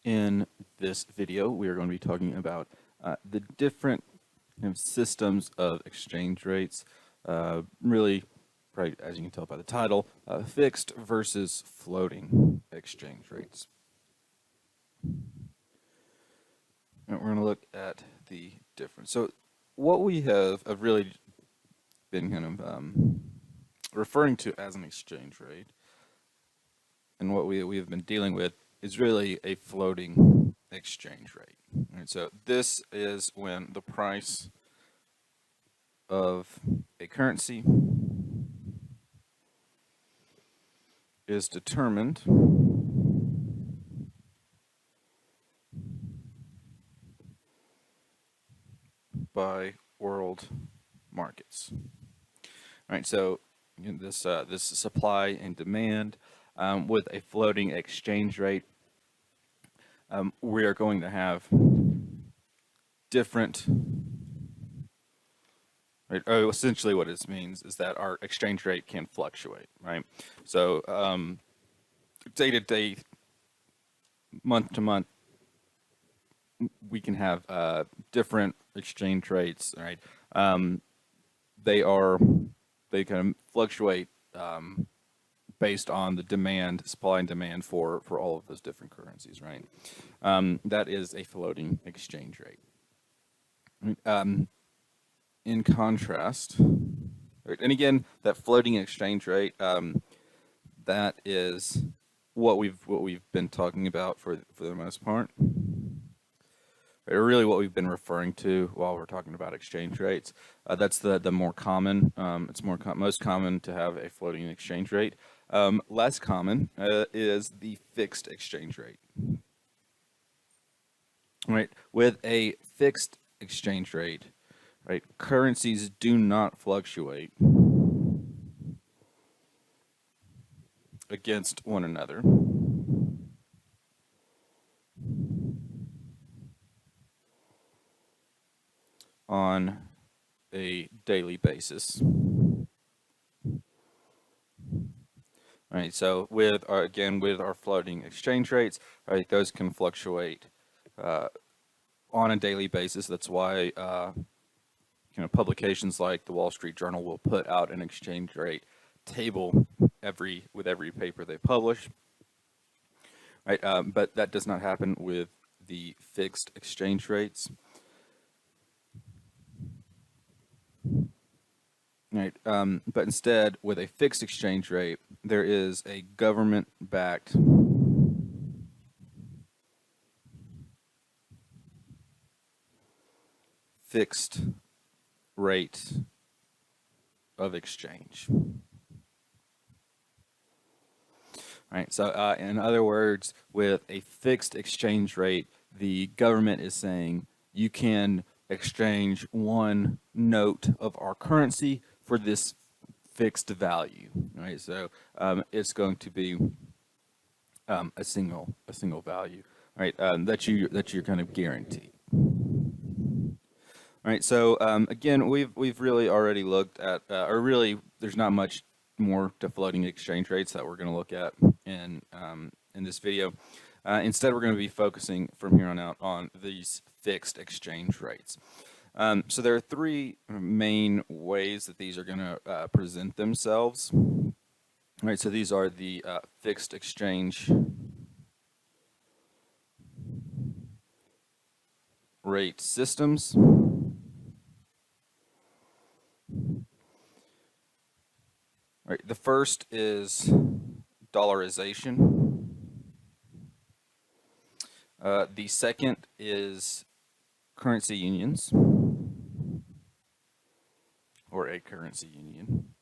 In this video, we are going to be talking about the different systems of exchange rates, really, right, as you can tell by the title, fixed versus floating exchange rates. And we're going to look at the difference. So what we have really been kind of referring to as an exchange rate, and what we have been dealing with is really a floating exchange rate. Right? So this is when the price of a currency is determined by world markets. All right, so this supply and demand with a floating exchange rate, we are going to have different. Right, essentially, what this means is that our exchange rate can fluctuate. Right, so day to day, month to month, we can have different exchange rates. Right, they kind of fluctuate based on the demand, supply and demand for all of those different currencies, right? That is a floating exchange rate. In contrast, right, and again, that floating exchange rate, that is what we've been talking about for the most part. Or really what we've been referring to while we're talking about exchange rates. That's the more common. It's most common to have a floating exchange rate. Less common is the fixed exchange rate. Right, with a fixed exchange rate, right, currencies do not fluctuate against one another. On a daily basis. All right, so with our floating exchange rates, right, those can fluctuate on a daily basis. That's why publications like the Wall Street Journal will put out an exchange rate table with every paper they publish. Right, but that does not happen with the fixed exchange rates. Right, but instead, with a fixed exchange rate, there is a government-backed fixed rate of exchange. Right, so in other words, with a fixed exchange rate, the government is saying you can exchange one note of our currency for this fixed value. Right, so it's going to be a single value. Right, that you're kind of guaranteed. All right, so again, we've really already looked at, or really, there's not much more to floating exchange rates that we're going to look at in this video. Instead, we're going to be focusing from here on out on these fixed exchange rates. So there are three main ways that these are going to present themselves. All right, so these are the fixed exchange rate systems. All right, the first is dollarization. The second is currency unions, or a currency union.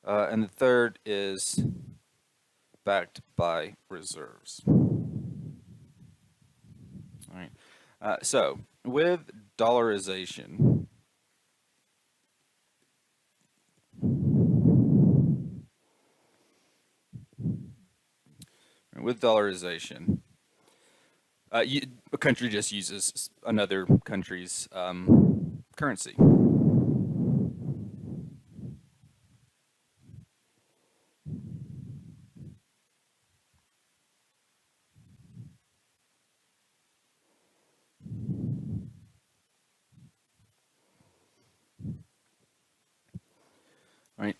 And the third is backed by reserves. All right. So with dollarization, a country just uses another country's currency. right?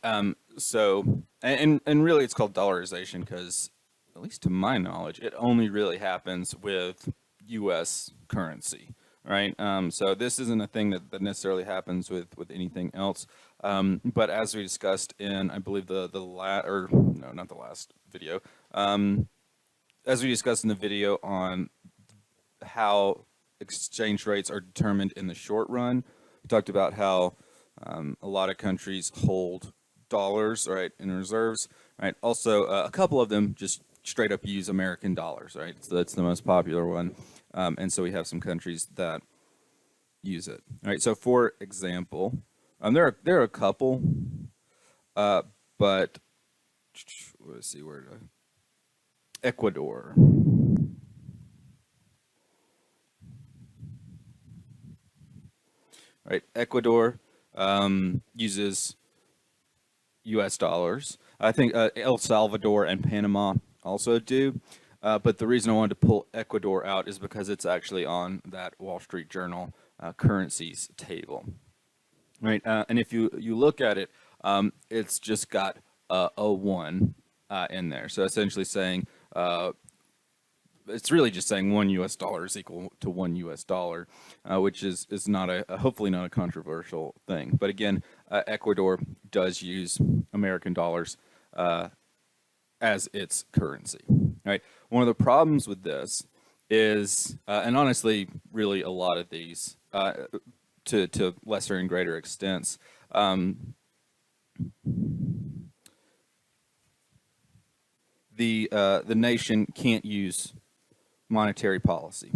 And really, it's called dollarization because, at least to my knowledge, it only really happens with U.S. currency, right? So this isn't a thing that necessarily happens with anything else. But as we discussed in, I believe or no, not the last video. As we discussed in the video on how exchange rates are determined in the short run, we talked about how a lot of countries hold dollars, right, in reserves, right. Also, a couple of them just straight up use American dollars, right. So that's the most popular one, and so we have some countries that use it. All right. So, for example, there are a couple, but let's see where to Ecuador. Right, Ecuador uses U.S. dollars. I think El Salvador and Panama also do. But the reason I wanted to pull Ecuador out is because it's actually on that Wall Street Journal currencies table, right? And if you look at it, it's just got a one in there. So essentially saying it's really just saying $1 is equal to $1, which is not hopefully not a controversial thing. But again, Ecuador does use American dollars as its currency. Right. One of the problems with this is, and honestly, really a lot of these, to lesser and greater extents, the nation can't use monetary policy.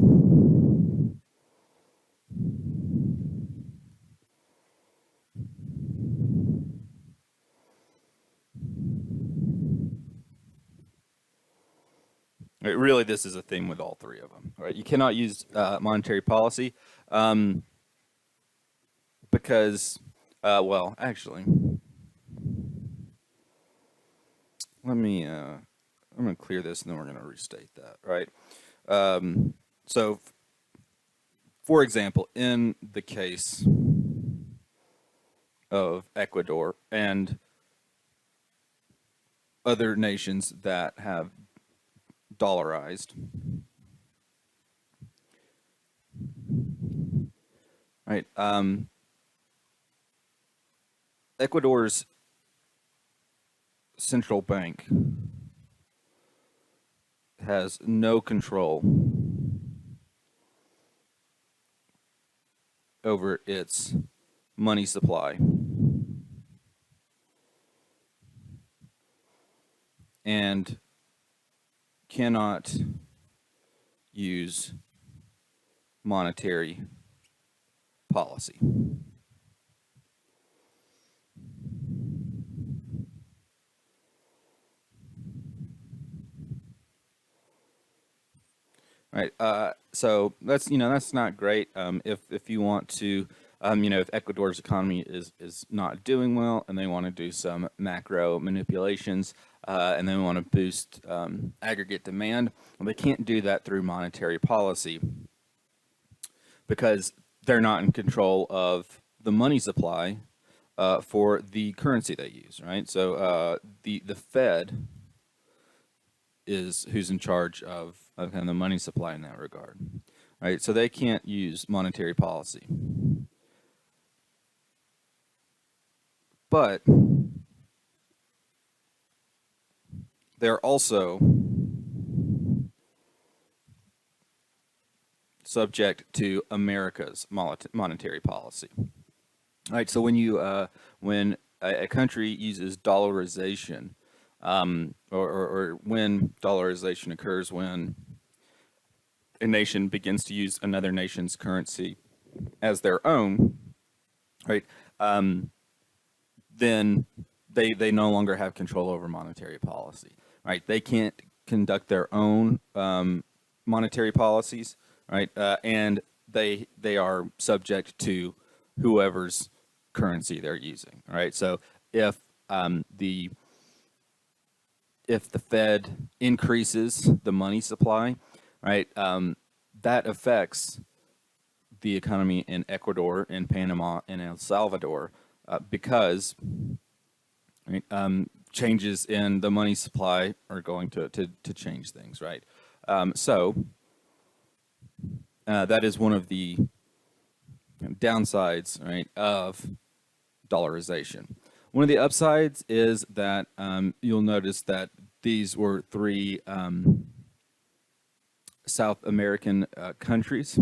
Right, really, this is a theme with all three of them. Right, you cannot use monetary policy because, well, actually, let me. I'm going to clear this, and then we're going to restate that. Right. So, for example, in the case of Ecuador and other nations that have dollarized, right? Ecuador's central bank has no control over its money supply and cannot use monetary policy. Right. So that's not great. If you want to, if Ecuador's economy is not doing well and they want to do some macro manipulations and they want to boost aggregate demand, well, they can't do that through monetary policy because they're not in control of the money supply for the currency they use. Right. So the Fed is who's in charge of kind of the money supply in that regard, right? So they can't use monetary policy. But they're also subject to America's monetary policy. Right, so when a country uses dollarization, or when dollarization occurs, when a nation begins to use another nation's currency as their own, right? Then they no longer have control over monetary policy, right? They can't conduct their own monetary policies, right? And they are subject to whoever's currency they're using, right? So if the Fed increases the money supply, right, that affects the economy in Ecuador, in Panama, and El Salvador because right? Changes in the money supply are going to change things, right? So that is one of the downsides, right, of dollarization. One of the upsides is that you'll notice that these were three South American countries,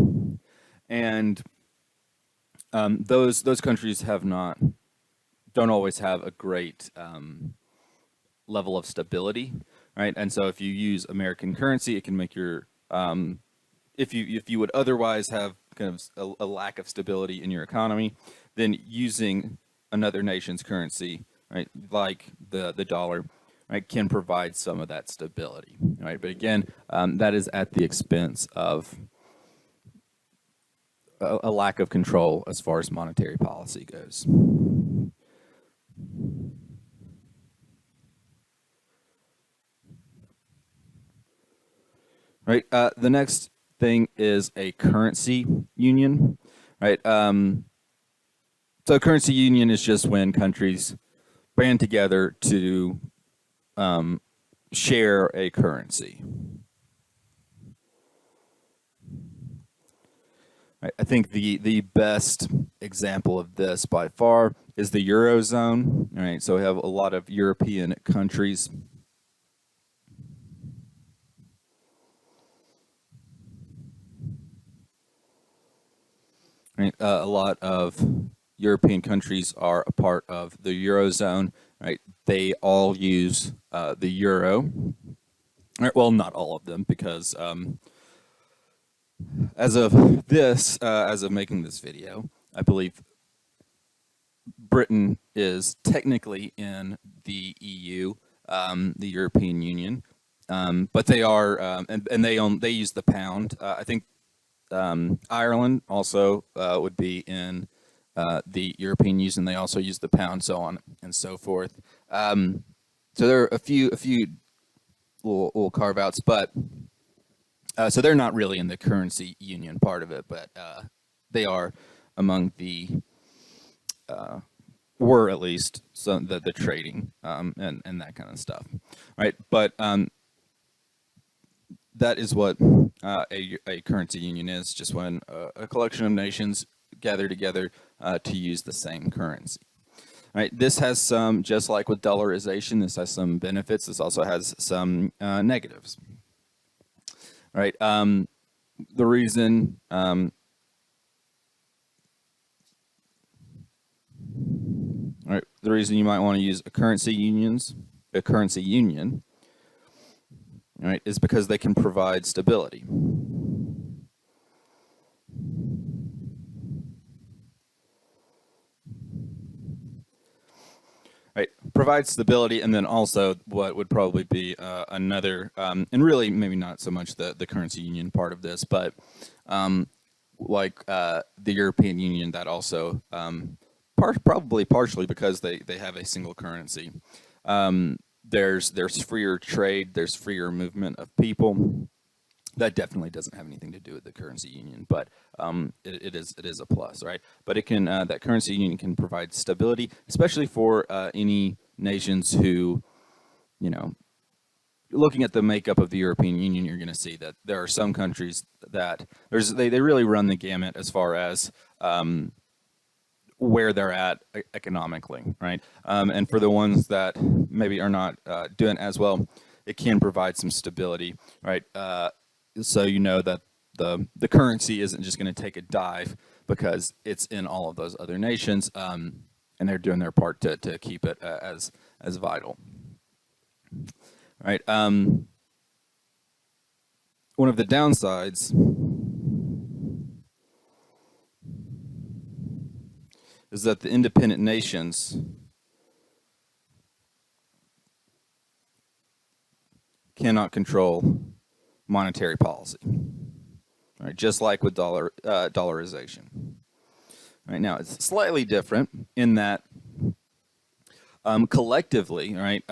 and those countries don't always have a great level of stability, right? And so if you use American currency, it can make your if you would otherwise have kind of a lack of stability in your economy, then using another nation's currency, right, like the dollar, right, can provide some of that stability, right? But again, that is at the expense of a lack of control as far as monetary policy goes. Right. The next thing is a currency union, right? So a currency union is just when countries band together to share a currency. Right. I think the best example of this by far is the Eurozone. Right. So we have a lot of European countries. Right. A lot of European countries are a part of the Eurozone. Right. They all use the euro. Right, well, not all of them, because as of making this video, I believe Britain is technically in the EU, the European Union, but they are, and they use the pound. I think Ireland also would be in the European Union. They also use the pound, so on and so forth. So there are a few little carve outs, but so they're not really in the currency union part of it, but they are among the were at least some the trading and that kind of stuff, right? But that is what a currency union is, just when a collection of nations gather together to use the same currency. Right, this has some, just like with dollarization, this has some benefits. This also has some negatives. Right, the reason right, the reason you might want to use a currency union, right, is because they can provide stability. Right, provide stability, and then also what would probably be another, and really maybe not so much the currency union part of this, but like the European Union, that also probably partially because they have a single currency. There's freer trade, there's freer movement of people. That definitely doesn't have anything to do with the currency union, but it is a plus, right? But it can that currency union can provide stability, especially for any nations who, you know, looking at the makeup of the European Union, you're going to see that there are some countries that they really run the gamut as far as where they're at economically, right? And for the ones that maybe are not doing as well, it can provide some stability, right? So you know that the currency isn't just going to take a dive because it's in all of those other nations, and they're doing their part to keep it as vital. Right. One of the downsides is that the independent nations cannot control monetary policy, right? Just like with dollarization. Right now, it's slightly different in that collectively, right?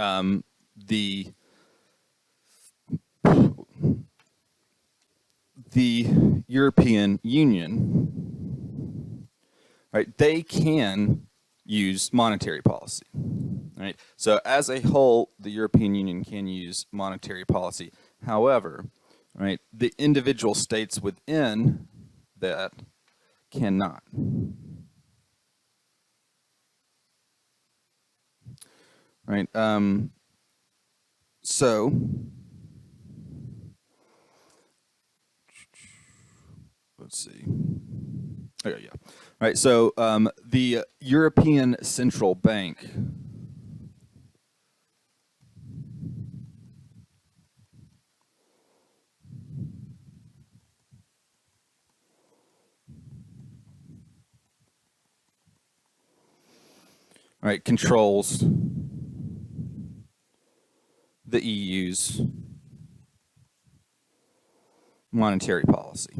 The European Union, right? They can use monetary policy, right? right? So as a whole, the European Union can use monetary policy. However, right, the individual states within that cannot. Right. So let's see. Okay, yeah. Right. So the European Central Bank. Right, controls the EU's monetary policy.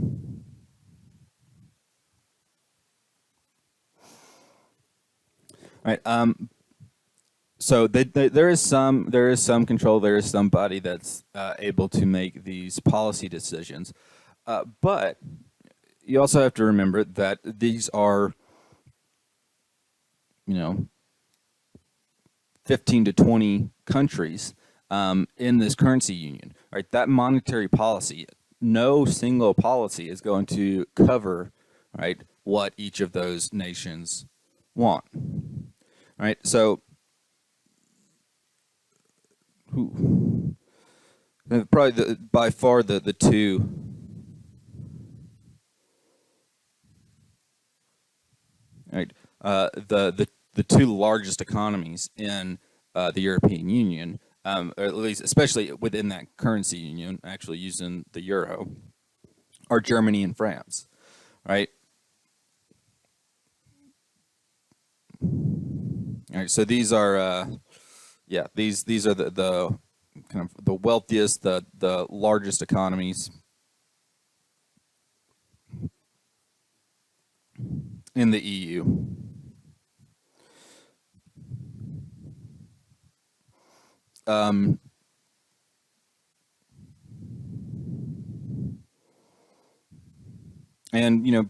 Right. So there is some control. There is somebody that's able to make these policy decisions, but you also have to remember that these are, 15 to 20 countries in this currency union. Right, that monetary policy, no single policy is going to cover, right, what each of those nations want. Right, so probably by far the two right the two largest economies in the European Union, or at least especially within that currency union, actually using the euro, are Germany and France, right? All right, so these are these are the kind of the wealthiest, the largest economies in the EU. And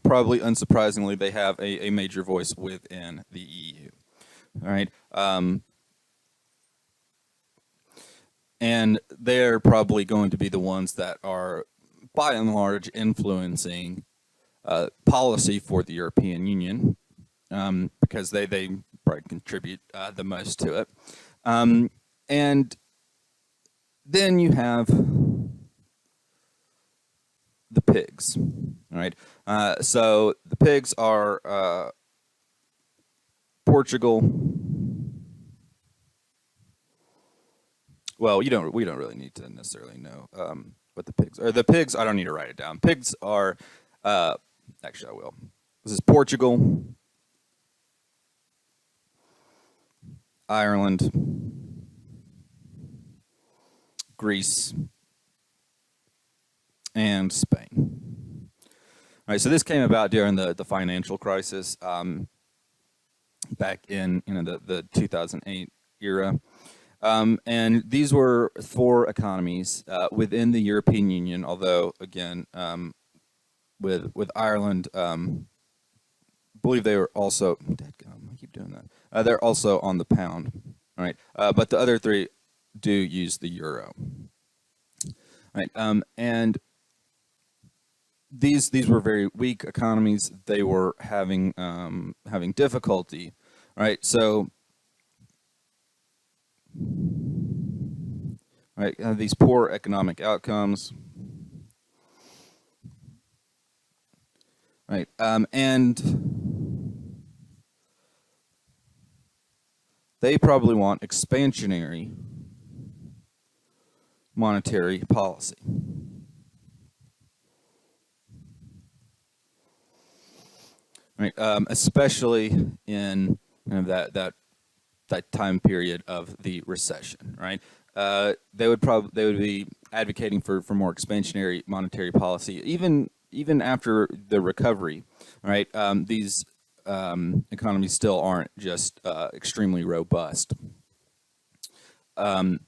probably unsurprisingly, they have a major voice within the EU. All right. And they're probably going to be the ones that are, by and large, influencing policy for the European Union, because they probably contribute the most to it. And then you have the pigs, all right? So the pigs are Portugal. Well, we don't really need to necessarily know what the pigs are. The pigs, I don't need to write it down. Pigs are, actually I will. This is Portugal, Ireland, Greece, and Spain. All right, so this came about during the financial crisis back in the 2008 era. And these were four economies within the European Union, although, again, with Ireland, I believe they were also, I keep doing that, they're also on the pound, all right? But the other three do use the euro, right? And these were very weak economies. They were having difficulty, right? So, right, these poor economic outcomes, right? And they probably want expansionary monetary policy. Right, especially in that time period of the recession, right? They would be advocating for more expansionary monetary policy, even after the recovery, right? These economies still aren't just extremely robust, and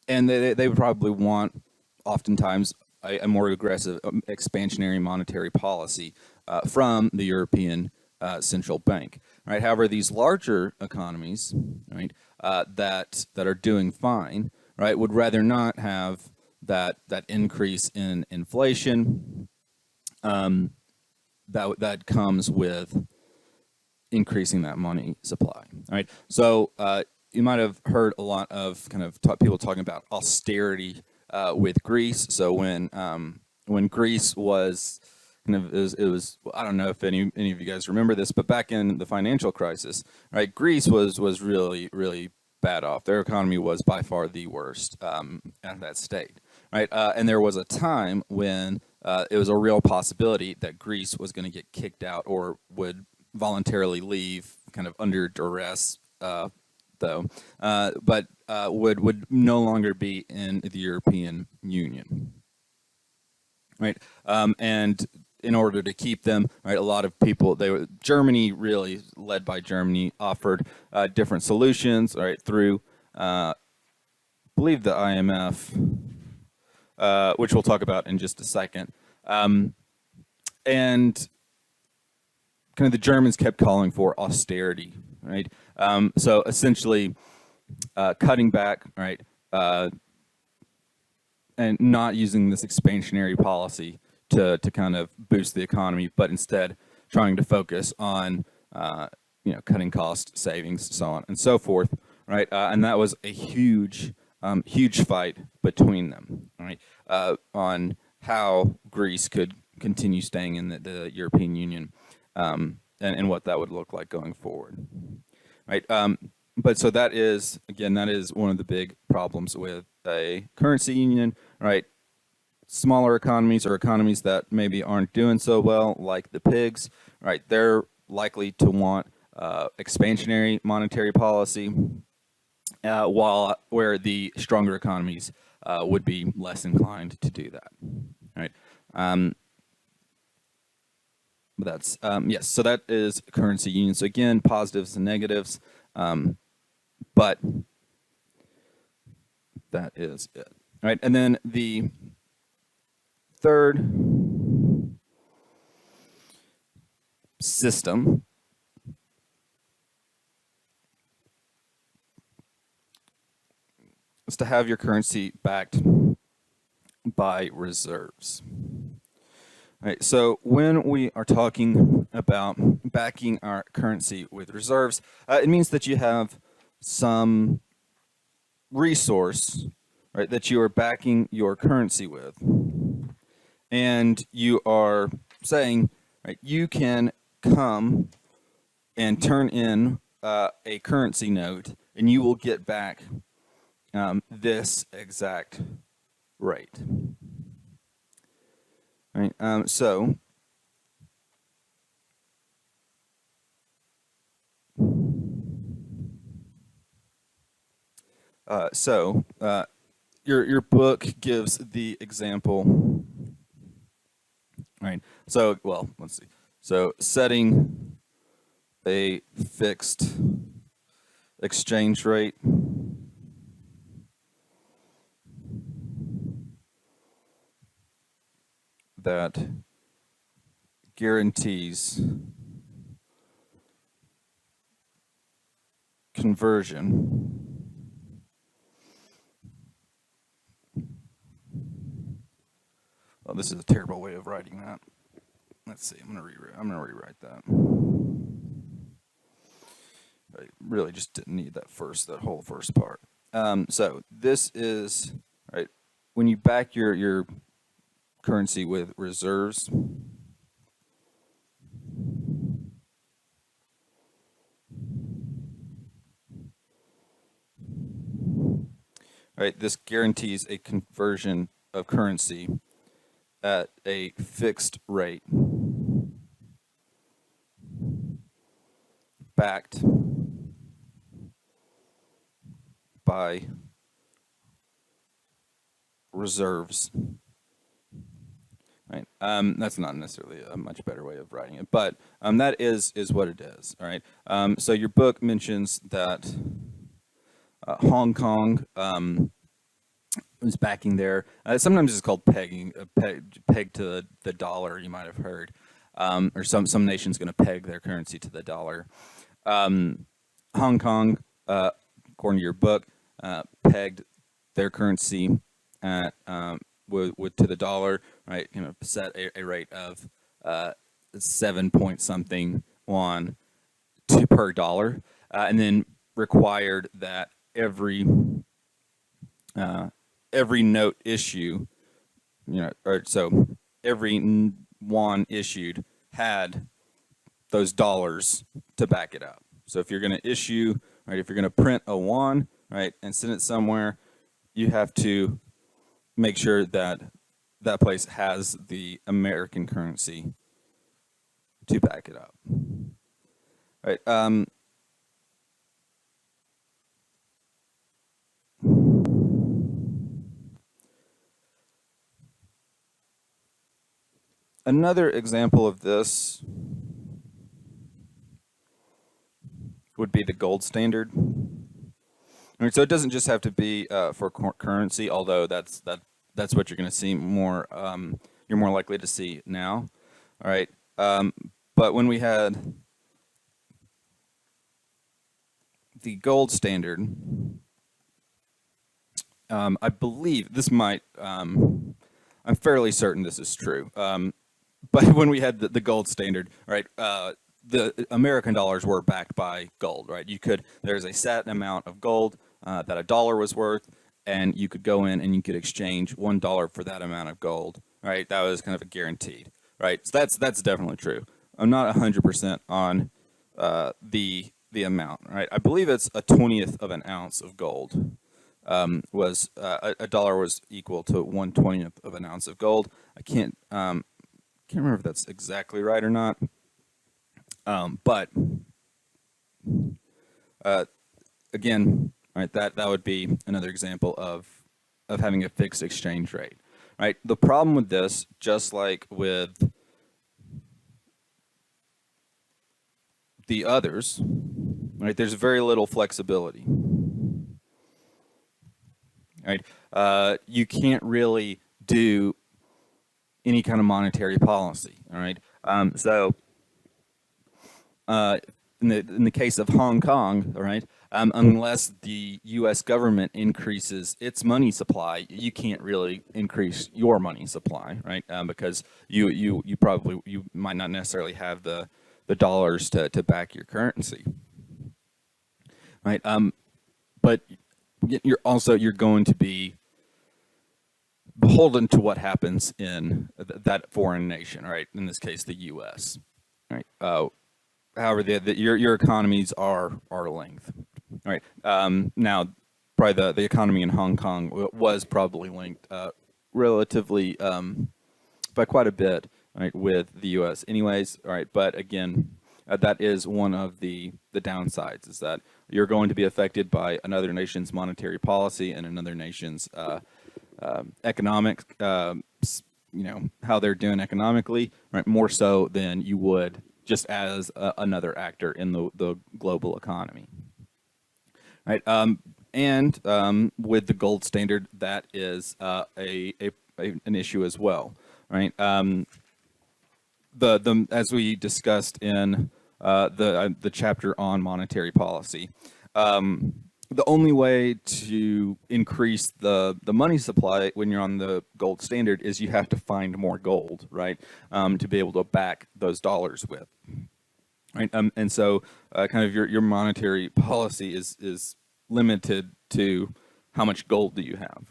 they would probably want, oftentimes, a more aggressive expansionary monetary policy from the European Central Bank, right? However, these larger economies, right, that are doing fine, right, would rather not have that increase in inflation that comes with increasing that money supply. All right. So you might have heard a lot of kind of people talking about austerity with Greece. So when Greece was kind of it was I don't know if any of you guys remember this, but back in the financial crisis, right? Greece was really bad off. Their economy was by far the worst at that state, right? And there was a time when it was a real possibility that Greece was going to get kicked out or would voluntarily leave, kind of under duress, though, but would no longer be in the European Union, right? And in order to keep them, right, a lot of people, Germany, really led by Germany, offered different solutions, right, through, I believe, the IMF, which we'll talk about in just a second, and kind of the Germans kept calling for austerity, right? So essentially, cutting back, right, and not using this expansionary policy to kind of boost the economy, but instead trying to focus on cutting cost savings, so on and so forth, right? And that was a huge fight between them, right, on how Greece could continue staying in the European Union. And what that would look like going forward, right? But so that is, again, that is one of the big problems with a currency union, right? Smaller economies or economies that maybe aren't doing so well, like the pigs, right? They're likely to want expansionary monetary policy, where the stronger economies would be less inclined to do that, right? But that's yes. So that is currency union. So again, positives and negatives, but that is it. All right, and then the third system is to have your currency backed by reserves. All right, so when we are talking about backing our currency with reserves, it means that you have some resource, right, that you are backing your currency with, and you are saying, right, you can come and turn in a currency note, and you will get back this exact rate. Right, so your book gives the example, right? So, well, let's see. So setting a fixed exchange rate that guarantees conversion Oh, this is a terrible way of writing that. Let's see. I'm gonna rewrite that. I really just didn't need that whole first part. So this is right when you back your currency with reserves. Right, this guarantees a conversion of currency at a fixed rate, backed by reserves. Right. That's not necessarily a much better way of writing it, but that is what it is. All right. So your book mentions that Hong Kong was backing there. Sometimes it's called pegging, peg to the dollar. You might have heard, or some nation's going to peg their currency to the dollar. Hong Kong according to your book, pegged their currency at to the dollar, right? Set a rate of 7 point something won per dollar, and then required that every note issue, or so every won issued had those dollars to back it up. So if you're going to issue, right, if you're going to print a won, right, and send it somewhere, you have to make sure that that place has the American currency to back it up. Right. Another example of this would be the gold standard. Right, so it doesn't just have to be for currency, although that's what you're going to see more. You're more likely to see now. All right, but when we had the gold standard, I believe this might. I'm fairly certain this is true. But when we had the gold standard, right, the American dollars were backed by gold, right? There's a set amount of gold that a dollar was worth, and you could go in and you could exchange $1 for that amount of gold, right? That was kind of a guaranteed, right? So that's definitely true. I'm not 100% on the amount, right? I believe it's a 20th of an ounce of gold. Was a dollar was equal to 1/20th of an ounce of gold. I can't remember if that's exactly right or not. But again, right, that would be another example of having a fixed exchange rate, right? The problem with this, just like with the others, right, there's very little flexibility. Right, you can't really do any kind of monetary policy. All right, so in the case of Hong Kong, all right, unless the U.S. government increases its money supply, you can't really increase your money supply, right? Because you might not necessarily have the dollars to back your currency, right? But you're going to be beholden to what happens in that foreign nation, right? In this case, the U.S. Right. However, your economies are linked, right? Now, probably the economy in Hong Kong was probably linked relatively by quite a bit, right, with the U.S. Anyways, all right. But again, that is one of the downsides, is that you're going to be affected by another nation's monetary policy and another nation's economic, how they're doing economically, right? More so than you would just as another actor in the global economy, right? And with the gold standard, that is an issue as well, right? As we discussed in the chapter on monetary policy, the only way to increase the money supply when you're on the gold standard is you have to find more gold, right, to be able to back those dollars with, right? And so kind of your monetary policy is limited to how much gold do you have,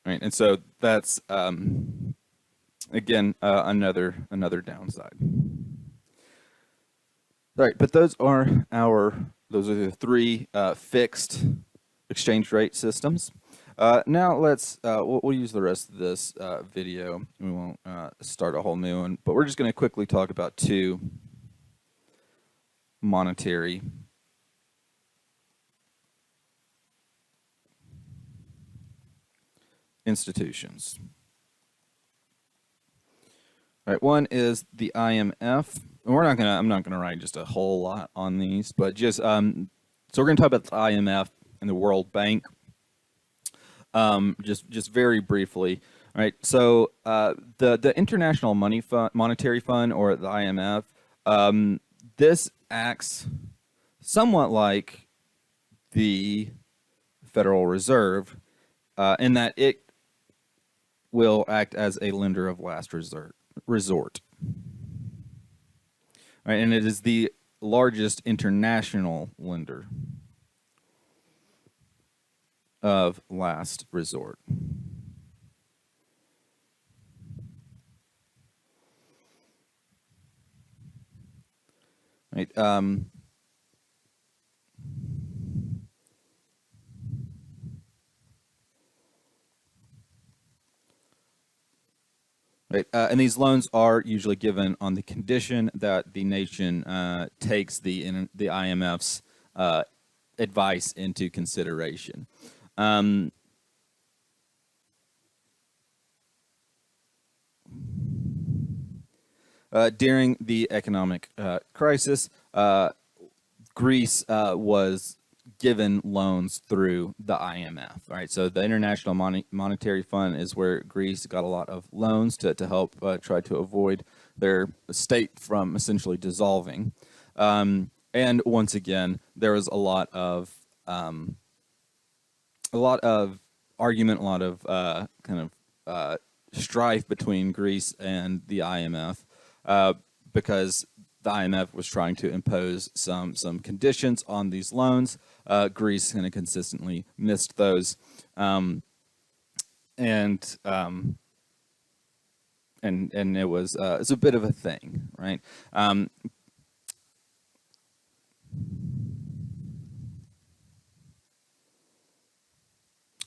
right? And so that's again another downside. All right, but those are the three fixed exchange rate systems. Now we'll use the rest of this video. We won't start a whole new one, but we're just going to quickly talk about two monetary institutions. All right, one is the IMF. I'm not gonna write just a whole lot on these, but just so we're gonna talk about the IMF and the World Bank, just very briefly. All right, so the International Monetary Fund, or the IMF, this acts somewhat like the Federal Reserve in that it will act as a lender of last resort. Right, and it is the largest international lender of last resort. Right. Right, and these loans are usually given on the condition that the nation takes the IMF's advice into consideration. During the economic crisis, Greece was given loans through the IMF. Right, so the International Monetary Fund is where Greece got a lot of loans to help try to avoid their state from essentially dissolving. And once again, there was a lot of argument, a lot of strife between Greece and the IMF because the IMF was trying to impose some conditions on these loans. Greece kind of consistently missed those, and it was it's a bit of a thing, right? I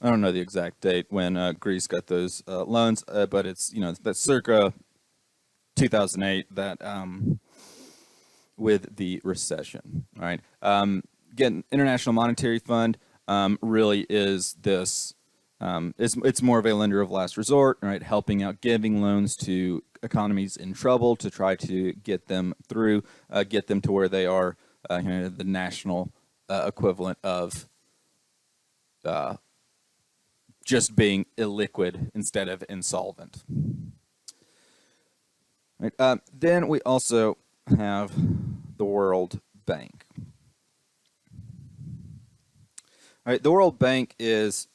don't know the exact date when Greece got those loans, but it's that's circa 2008 that with the recession. All right. Again, International Monetary Fund really is this. It's more of a lender of last resort, right? Helping out, giving loans to economies in trouble to try to get them through, get them to where they are, the national equivalent of just being illiquid instead of insolvent. Right. Then we also have the World Bank. All right, the World Bank is,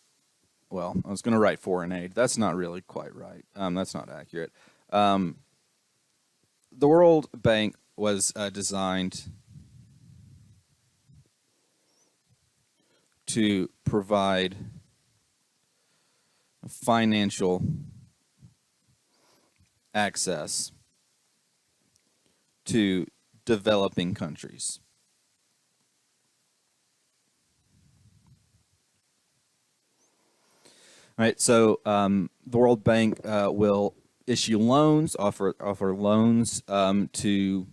well, I was going to write foreign aid. That's not really quite right. That's not accurate. The World Bank was designed to provide financial access to developing countries. All right, so the World Bank will issue loans, offer loans to.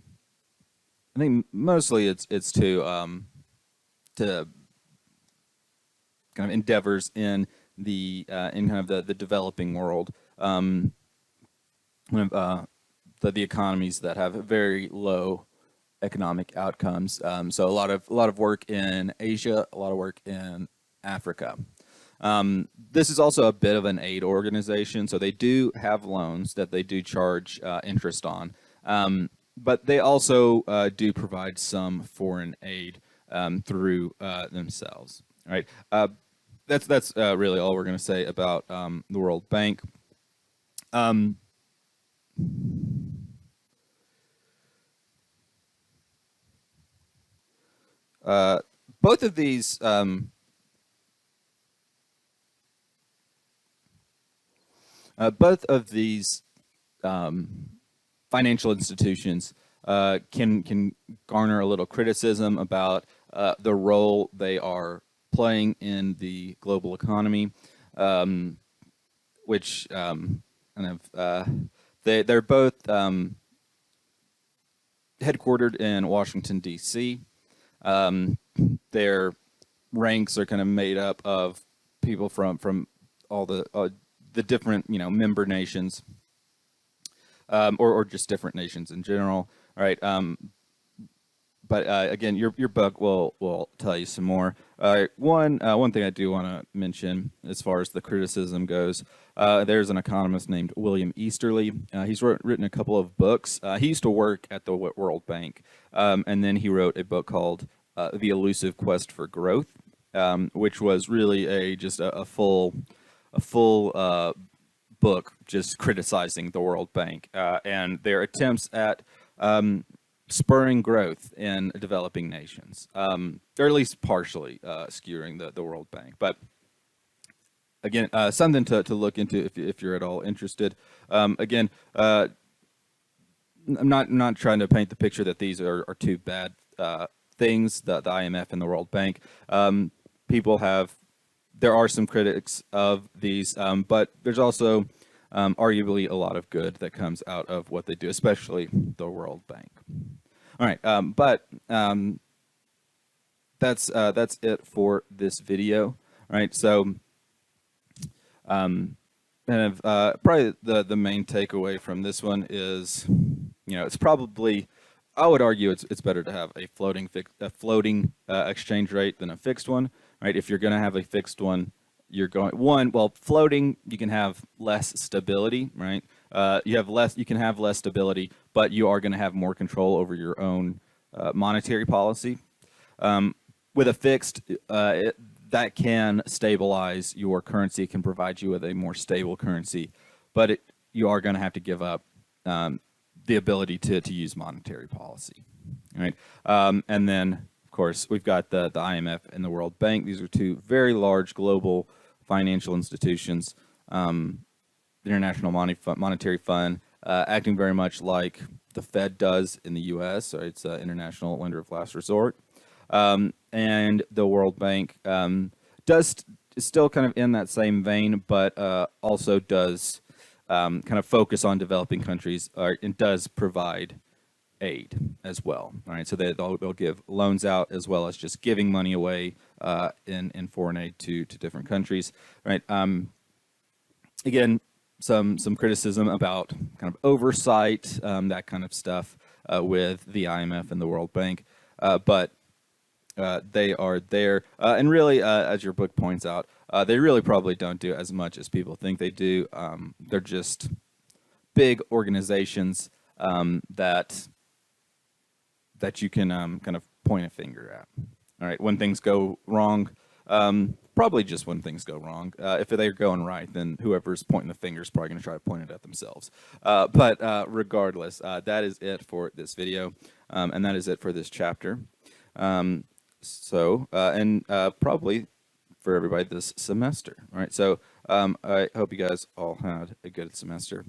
I think mostly it's to kind of endeavors in in kind of the developing world, kind of the economies that have very low economic outcomes. So a lot of work in Asia, a lot of work in Africa. This is also a bit of an aid organization, so they do have loans that they do charge interest on, but they also do provide some foreign aid through themselves. All right, that's really all we're going to say about the World Bank. Both of these financial institutions can garner a little criticism about the role they are playing in the global economy, which they're both headquartered in Washington, D.C. Their ranks are kind of made up of people from all the different member nations, or just different nations in general. All right. but again, your book will tell you some more. One thing I do want to mention as far as the criticism goes, there's an economist named William Easterly. He's written a couple of books. He used to work at the World Bank, and then he wrote a book called "The Elusive Quest for Growth," which was really a full book just criticizing the World Bank and their attempts at spurring growth in developing nations, or at least partially skewering the World Bank. But again, something to look into if you're at all interested. Again, I'm not trying to paint the picture that these are two bad things, the IMF and the World Bank. People have There are some critics of these, but there's also arguably a lot of good that comes out of what they do, especially the World Bank. All right, that's it for this video. All right, so probably the main takeaway from this one is, it's probably, I would argue it's better to have a floating exchange rate than a fixed one, right? If you're going to have a fixed one, floating, you can have less stability, right? You can have less stability, but you are going to have more control over your own monetary policy. With a fixed, that can stabilize your currency. It can provide you with a more stable currency, but you are going to have to give up the ability to use monetary policy, right? And then, of course, we've got the IMF and the World Bank. These are two very large global financial institutions. The International Monetary Fund, acting very much like the Fed does in the U.S., so it's an international lender of last resort. And the World Bank is still kind of in that same vein, but also does kind of focus on developing countries and does provide aid as well. All right, so they'll give loans out as well as just giving money away in foreign aid to different countries. All right. Again, some criticism about kind of oversight, that kind of stuff with the IMF and the World Bank, but they are there, and really, as your book points out, they really probably don't do as much as people think they do. They're just big organizations that you can kind of point a finger at. All right, when things go wrong, probably just when things go wrong. If they're going right, then whoever's pointing the finger is probably going to try to point it at themselves. But regardless, that is it for this video, and that is it for this chapter. Probably for everybody this semester. All right, so I hope you guys all had a good semester.